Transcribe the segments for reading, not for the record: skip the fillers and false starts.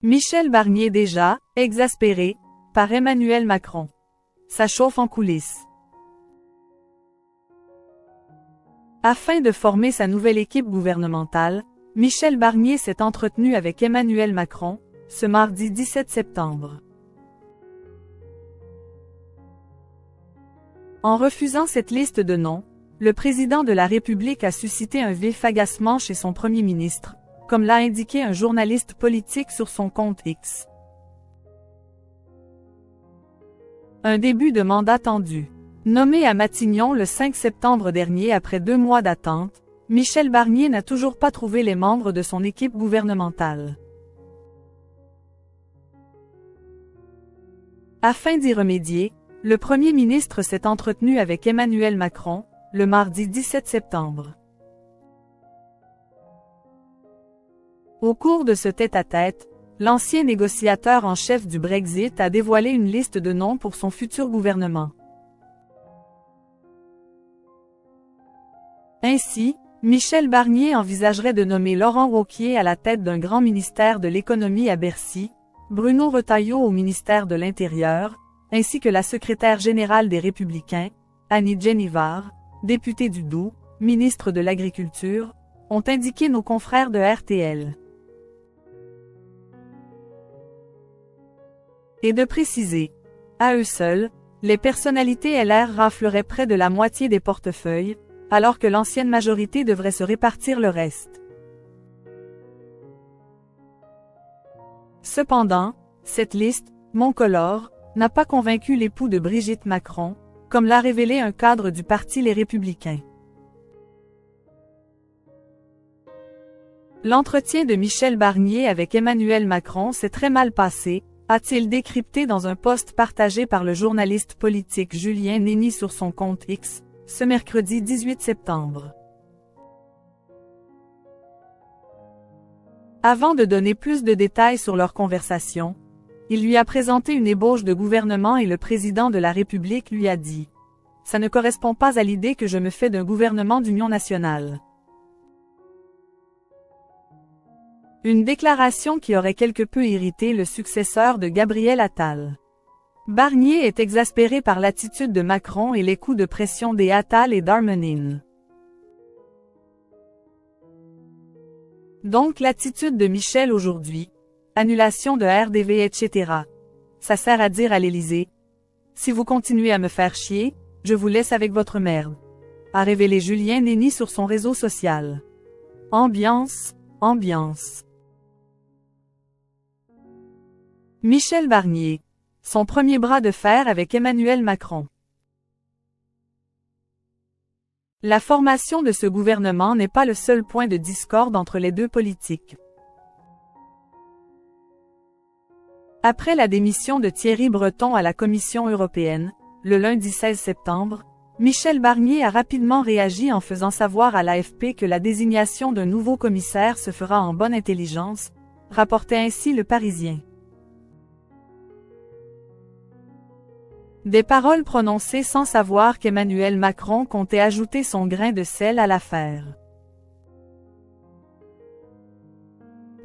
Michel Barnier déjà, exaspéré, par Emmanuel Macron. Ça chauffe en coulisses. Afin de former sa nouvelle équipe gouvernementale, Michel Barnier s'est entretenu avec Emmanuel Macron, ce mardi 17 septembre. En refusant cette liste de noms, le président de la République a suscité un vif agacement chez son premier ministre, comme l'a indiqué un journaliste politique sur son compte X. Un début de mandat tendu. Nommé à Matignon le 5 septembre dernier après 2 mois d'attente, Michel Barnier n'a toujours pas trouvé les membres de son équipe gouvernementale. Afin d'y remédier, le Premier ministre s'est entretenu avec Emmanuel Macron, le mardi 17 septembre. Au cours de ce tête-à-tête, l'ancien négociateur en chef du Brexit a dévoilé une liste de noms pour son futur gouvernement. Ainsi, Michel Barnier envisagerait de nommer Laurent Wauquiez à la tête d'un grand ministère de l'économie à Bercy, Bruno Retailleau au ministère de l'Intérieur, ainsi que la secrétaire générale des Républicains, Annie Genevard, députée du Doubs, ministre de l'Agriculture, ont indiqué nos confrères de RTL. Et de préciser, à eux seuls, les personnalités LR rafleraient près de la moitié des portefeuilles, alors que l'ancienne majorité devrait se répartir le reste. Cependant, cette liste, moncolore, n'a pas convaincu l'époux de Brigitte Macron, comme l'a révélé un cadre du parti Les Républicains. L'entretien de Michel Barnier avec Emmanuel Macron s'est très mal passé, a-t-il décrypté dans un post partagé par le journaliste politique Julien Nény sur son compte X, ce mercredi 18 septembre. Avant de donner plus de détails sur leur conversation, il lui a présenté une ébauche de gouvernement et le président de la République lui a dit « Ça ne correspond pas à l'idée que je me fais d'un gouvernement d'union nationale ». Une déclaration qui aurait quelque peu irrité le successeur de Gabriel Attal. Barnier est exaspéré par l'attitude de Macron et les coups de pression des Attal et Darmanin. Donc l'attitude de Michel aujourd'hui, annulation de RDV etc. Ça sert à dire à l'Élysée, si vous continuez à me faire chier, je vous laisse avec votre merde. A révélé Julien Nény sur son réseau social. Ambiance, ambiance. Michel Barnier. Son premier bras de fer avec Emmanuel Macron. La formation de ce gouvernement n'est pas le seul point de discorde entre les deux politiques. Après la démission de Thierry Breton à la Commission européenne, le lundi 16 septembre, Michel Barnier a rapidement réagi en faisant savoir à l'AFP que la désignation d'un nouveau commissaire se fera en bonne intelligence, rapportait ainsi Le Parisien. Des paroles prononcées sans savoir qu'Emmanuel Macron comptait ajouter son grain de sel à l'affaire.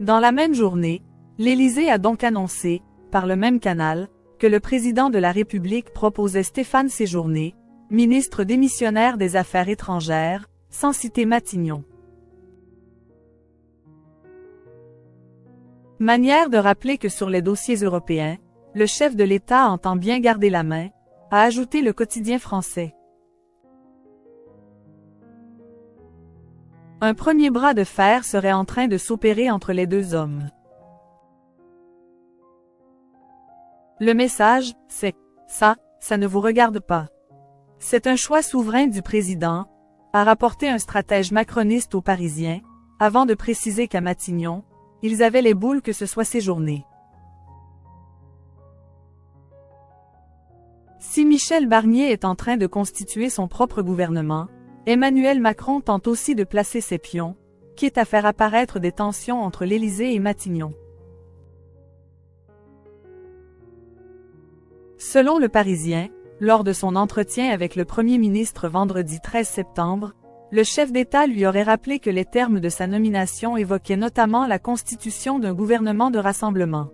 Dans la même journée, l'Élysée a donc annoncé, par le même canal, que le président de la République proposait Stéphane Séjourné, ministre démissionnaire des Affaires étrangères, sans citer Matignon. Manière de rappeler que sur les dossiers européens, le chef de l'État entend bien garder la main, a ajouté le quotidien français. Un premier bras de fer serait en train de s'opérer entre les deux hommes. Le message, c'est « ça ne vous regarde pas ». C'est un choix souverain du président, a rapporté un stratège macroniste aux Parisiens, avant de préciser qu'à Matignon, ils avaient les boules que ce soit Séjourné. Si Michel Barnier est en train de constituer son propre gouvernement, Emmanuel Macron tente aussi de placer ses pions, quitte à faire apparaître des tensions entre l'Élysée et Matignon. Selon Le Parisien, lors de son entretien avec le Premier ministre vendredi 13 septembre, Le chef d'État lui aurait rappelé que les termes de sa nomination évoquaient notamment la constitution d'un gouvernement de rassemblement.